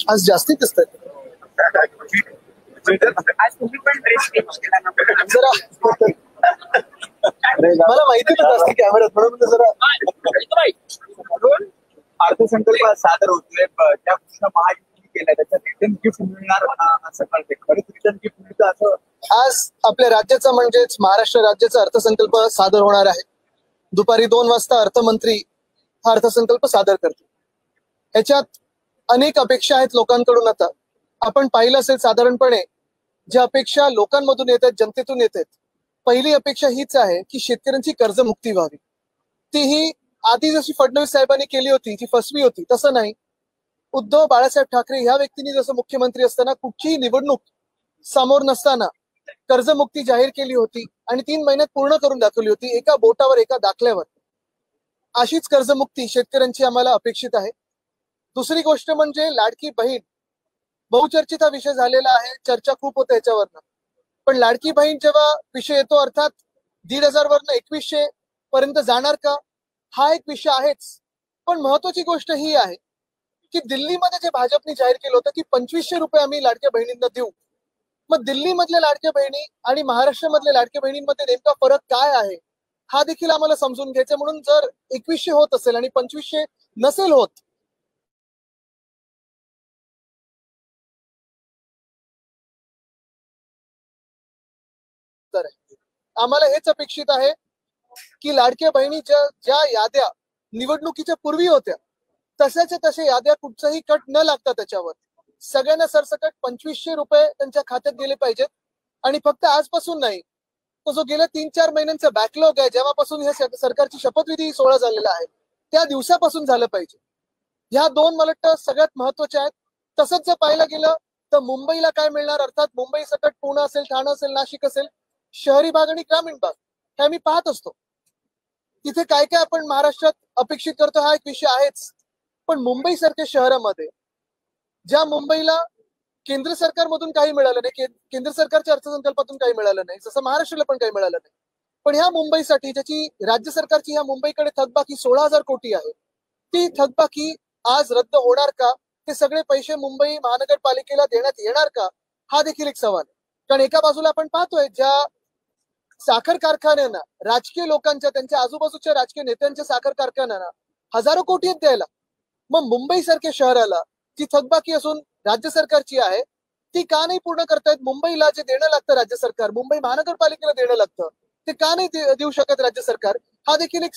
आज जास्तीत असतात. आज तुम्ही पण ड्रेस चेंज केला ना जरा मला माहिती होतं असते कॅमेऱ्यात म्हणून जरा. अर्थसंकल्प सादर होतोय, त्या गोष्टी महायुतीने केल्या, त्याच्यात रिटर्न गिफ्ट मिळणार असं कळते. खरंच रिटर्न गिफ्ट मिळतं असं? आज आपल्या राज्याचा म्हणजेच महाराष्ट्र राज्याचा अर्थसंकल्प सादर होणार आहे. दुपारी 2 वाजता अर्थमंत्री हा अर्थसंकल्प सादर करतील. ह्याच्यात अनेक अपेक्षा आहेत लोकांकडून. आता आपण पाहिलं असेल साधारणपणे ज्या अपेक्षा लोकांमधून येत आहेत, जनतेतून येत आहेत. पहिली अपेक्षा हीच आहे की शेतकऱ्यांची कर्जमुक्ती व्हावी. तीही आधी जशी फडणवीस साहेबांनी केली होती, ती फसवी होती, तसं नाही. उद्धव बाळासाहेब ठाकरे ह्या व्यक्तींनी जसं मुख्यमंत्री असताना कुठचीही निवडणूक समोर नसताना कर्जमुक्ती जाहीर केली होती आणि 3 महिन्यात पूर्ण करून दाखवली होती, एका बोटावर एका दाखल्यावर. अशीच कर्जमुक्ती शेतकऱ्यांची आम्हाला अपेक्षित आहे. दुसरी गोष्ट म्हणजे लाडकी बहीण. बहुचर्चित हा विषय झालेला आहे, चर्चा खूप होते याच्यावरनं. पण लाडकी बहीण जेव्हा विषय येतो, अर्थात 1,500 वरनं 2100 पर्यंत जाणार का, हा एक विषय आहेच. पण महत्वाची गोष्ट ही आहे की दिल्लीमध्ये जे भाजपने जाहीर केलं होतं की 2500 रुपये आम्ही लाडक्या बहिणींना देऊ. मग दिल्लीमधल्या लाडक्या बहिणी आणि महाराष्ट्रामधल्या लाडक्या बहिणींमध्ये नेमका फरक काय आहे हा देखील आम्हाला समजून घ्यायचा. म्हणून जर 2100 होत असेल आणि 2500 नसेल होत, तर आम्हाला हेच अपेक्षित आहे की लाडक्या बहिणीच्या ज्या याद्या निवडणुकीच्या पूर्वी होत्या तशाच्या तशा याद्या कुठचाही कट न लागता त्याच्यावर सगळ्यांना सरसकट 2500 रुपये त्यांच्या खात्यात गेले पाहिजेत. आणि फक्त आजपासून नाही, तो जो गेल्या 3-4 महिन्यांचा बॅकलॉग आहे, जेव्हापासून ह्या सरकारची शपथविधी सोहळा झालेला आहे त्या दिवसापासून झालं पाहिजे. ह्या 2 मला वाटतं सगळ्यात महत्वाच्या आहेत. तसंच जर पाहायला गेलं तर मुंबईला काय मिळणार, अर्थात मुंबई सकट पुणे असेल, ठाणे असेल, नाशिक असेल, शहरी भाग आणि ग्रामीण भाग हे आम्ही पाहत असतो. तिथे काय काय आपण महाराष्ट्रात अपेक्षित करतो हा एक विषय आहेच. पण मुंबई सारख्या शहरामध्ये ज्या मुंबईला केंद्र सरकारमधून काही मिळालं नाही, केंद्र सरकारच्या अर्थसंकल्पातून काही मिळालं नाही, जसं महाराष्ट्राला पण काही मिळालं नाही, पण ह्या मुंबईसाठी ज्याची राज्य सरकारची ह्या मुंबईकडे थकबाकी 16,000 कोटी आहे, ती थकबाकी आज रद्द होणार का, ते सगळे पैसे मुंबई महानगरपालिकेला देण्यात येणार का, हा देखील एक सवाल आहे. कारण एका बाजूला आपण पाहतोय ज्या साखर कारखान्यांना राजकीय लोकांच्या, त्यांच्या आजूबाजूच्या राजकीय नेत्यांच्या साखर कारखान्यांना हजारो कोटी आहेत द्यायला. मग मुंबई सारख्या शहराला जी थकबाकी असून राज्य सरकारची आहे ती का नाही पूर्ण करतायत? मुंबईला जे देणं लागतं राज्य सरकार, मुंबई महानगरपालिकेला देणं लागतं, ते का नाही देऊ शकत राज्य सरकार, हा देखील एक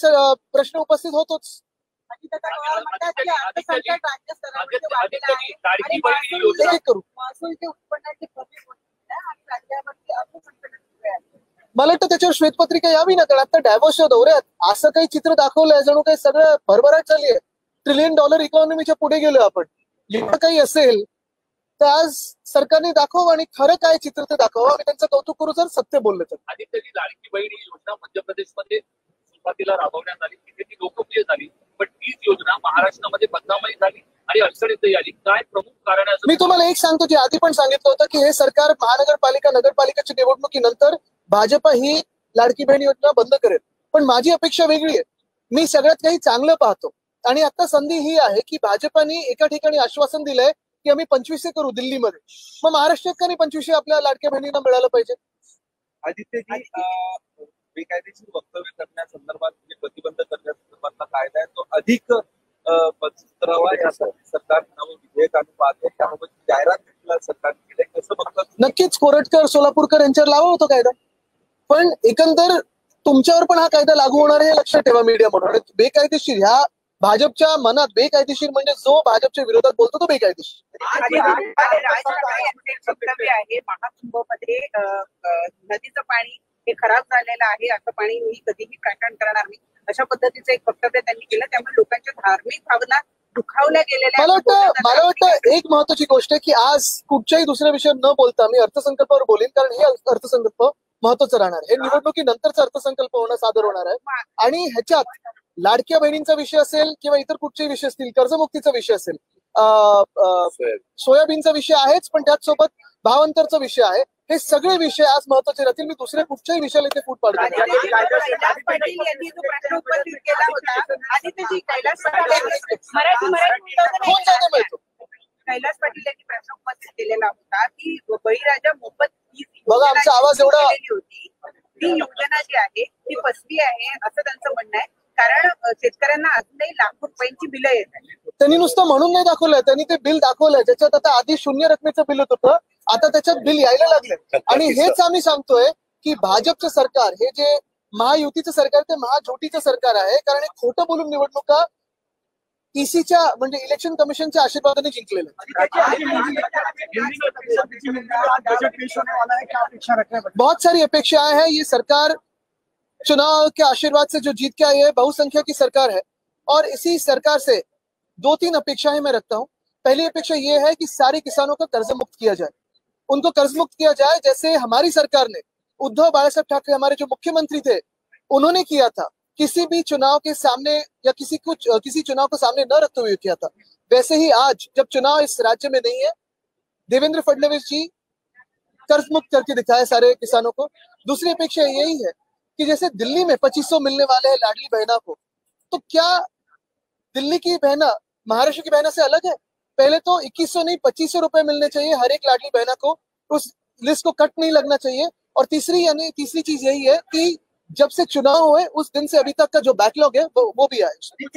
प्रश्न उपस्थित होतोच. मला वाटतं त्याच्यावर श्वेतपत्रिका यावी ना, कारण आता डॅव्होसच्या दौऱ्यात असं काही चित्र दाखवलंय जणू काही सगळं भरभराट झाली आहे. $1 ट्रिलियन इकॉनॉमीच्या पुढे गेलो आपण. एवढं काही असेल तर आज सरकारने दाखव आणि खरं काय चित्र ते दाखवा आणि त्यांचं कौतुक करू जर सत्य बोललं तर. आदित्यजी, लाडकी बहीण ही योजना मध्य प्रदेशमध्ये सुरुवातीला राबवण्यात आली, तिथे ती लोकप्रिय झाली, पण तीच योजना महाराष्ट्रामध्ये बदनामही झाली आणि अडचणीतही आली. काय प्रमुख कारण आहे? मी तुम्हाला एक सांगतो, जे आधी पण सांगितलं होतं की हे सरकार महानगरपालिका नगरपालिकेच्या निवडणुकीनंतर भाजप ही लाडकी बहीण योजना बंद करेल. पण माझी अपेक्षा वेगळी आहे. मी सगळ्यात काही चांगलं पाहतो आणि आता संधी ही आहे की भाजपाने एका ठिकाणी आश्वासन दिलंय की आम्ही 2500 करू दिल्लीमध्ये. मग महाराष्ट्रात का नाही 2500 आपल्या लाडक्या बहिणींना मिळालं पाहिजे? आदित्यजी, बेकायदेशीर वक्तव्य करण्यासंदर्भात प्रतिबंध करण्यासंदर्भातला कायदा आहे तो अधिक बळकट यासाठी सरकार नवं विधेयक आणून पाहते, त्याबाबत जाहिरात सरकारने केली, कसं बघतात? नक्कीच कोरटकर, सोलापूरकर यांच्यावर लावा होतो कायदा, पण एकंदर तुमच्यावर पण हा कायदा लागू होणार आहे हे लक्षात ठेवा. मीडिया म्हणून बेकायदेशीर, ह्या भाजपच्या मनात बेकायदेशीर म्हणजे जो भाजपच्या विरोधात बोलतो तो बेकायदेशीर. महाकुंभमध्ये नदीचं पाणी हे खराब झालेलं आहे, असं पाणी मी कधीही प्रकरण करणार नाही, अशा पद्धतीचं एक वक्तव्य त्यांनी केलं. त्यामुळे लोकांच्या धार्मिक भावना दुखावल्या गेलेल्या. मला वाटतं एक महत्वाची गोष्ट आहे की आज कुठच्याही दुसऱ्या विषयावर न बोलता मी अर्थसंकल्पावर बोलेन, कारण हे अर्थसंकल्प महत्वाचं राहणार. हे निवडणुकीनंतरचा अर्थसंकल्प सादर होणार आहे आणि ह्याच्यात लाडक्या बहिणींचा विषय असेल किंवा इतर कुठचेही विषय असतील, कर्जमुक्तीचा विषय असेल, सोयाबीनचा विषय आहेच, पण त्याचसोबत भावांतरचा विषय आहे. हे सगळे विषय आज महत्वाचे राहतील. मी दुसऱ्या कुठच्याही विषयाला इथे फूट पाडतो नाही. कैलास पाटील यांनी जो प्रश्न उपस्थित केला होता आदित्यजी, कैलास पाटील कोण जागा मिळतो? कैलास पाटील यांनी प्रश्न उपस्थित केलेला होता की बळीराजा मोफत वीज बघा, आमचा आवाज एवढा होती, ती योजना जी आहे ती फसवी आहे असं त्यांचं म्हणणं आहे. कारण शेतकऱ्यांना अजूनही लाखो रुपयांची बिलं येत आहेत. त्यांनी नुसतं म्हणून नाही दाखवलंय, त्यांनी ते बिल दाखवलंय. त्याच्यात आता आधी 0 रकमेचं बिल होत होतं, आता त्याच्यात बिल यायला लागले. आणि हेच आम्ही सांगतोय की भाजपचं सरकार, हे जे महायुतीचं सरकार, ते महाझोटीचं सरकार आहे. कारण हे खोटं बोलून निवडणुका ईसीच्या म्हणजे इलेक्शन कमिशनच्या आशीर्वादाने जिंकलेलं. बहुत सारी अपेक्षाएं हैं. ये सरकार चुनाव के आशीर्वाद से जो जीत के आई है, बहुसंख्या की सरकार है, और इसी सरकार से 2-3 अपेक्षाएं मैं रखता हूं. पहली अपेक्षा ये है कि सारे किसानों का कर्ज मुक्त किया जाए, उनको कर्ज मुक्त किया जाए, जैसे हमारी सरकार ने, उद्धव बाळासाहेब ठाकरे हमारे जो मुख्यमंत्री थे, उन्होंने किया था. किसी भी चुनाव के सामने या किसी चुनाव को सामने न रखते हुए किया था. वैसे ही आज जब चुनाव इस राज्य में नहीं है, देवेंद्र फडणवीस जी कर्ज मुक्त करके दिखाए सारे किसानों को. दूसरी अपेक्षा यही है कि जैसे दिल्ली में 2500 मिलने वाले हैं लाडली बहना को, तो क्या दिल्ली की बहना महाराष्ट्र की बहना से अलग है? पहले तो 2100 नहीं 2500 रुपए मिलने चाहिए हर एक लाडली बहना को. उस लिस्ट को कट नहीं लगना चाहिए. और तीसरी चीज यही है कि जब से चुनाव हुए उस दिन से अभी तक का जो बैकलॉग है वो भी आए. कुछ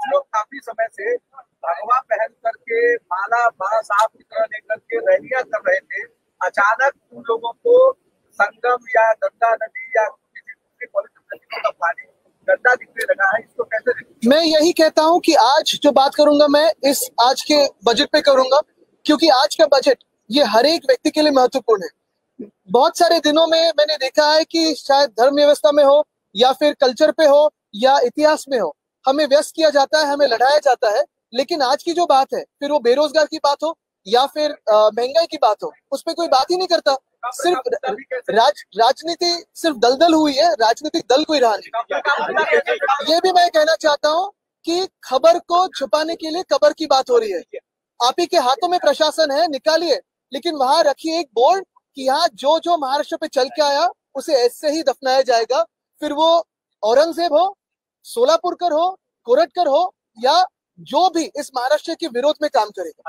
लोग काफी समय से भगवा पहन करके माला साहब की तरह लेकर के रैलियां कर रहे थे. अचानक उन लोगों को संगम या गंगा नदी या किसी दूसरी पवित्र नदियों का पानी गंदा दिखने लगा है. इसको कैसे देखते? मैं यही कहता हूं कि आज जो बात करूंगा मैं इस आज के बजट पे करूंगा, क्योंकि आज का बजट ये हर एक व्यक्ति के लिए महत्वपूर्ण है. बहुत सारे दिनों में मैंने देखा है कि शायद धर्म व्यवस्था में हो या फिर कल्चर पे हो या इतिहास में हो, हमें व्यस्त किया जाता है, हमें लड़ाया जाता है. लेकिन आज की जो बात है, फिर वो बेरोजगार की बात हो या फिर महंगाई की बात हो, उस पर कोई बात ही नहीं करता. सिर्फ राजनीति सिर्फ दलदल हुई है, राजनीतिक दल कोई रहा नहीं. ये भी मैं कहना चाहता हूँ कि खबर को छुपाने के लिए कबर की बात हो रही है. आप ही के हाथों में प्रशासन है, निकालिए, लेकिन वहां रखिए एक बोर्ड कि यहाँ जो महाराष्ट्र पे चल के आया उसे ऐसे ही दफनाया जाएगा. फिर वो औरंगजेब हो, सोलापुरकर हो, कोरटकर हो या जो भी इस महाराष्ट्र के विरोध में काम करेगा.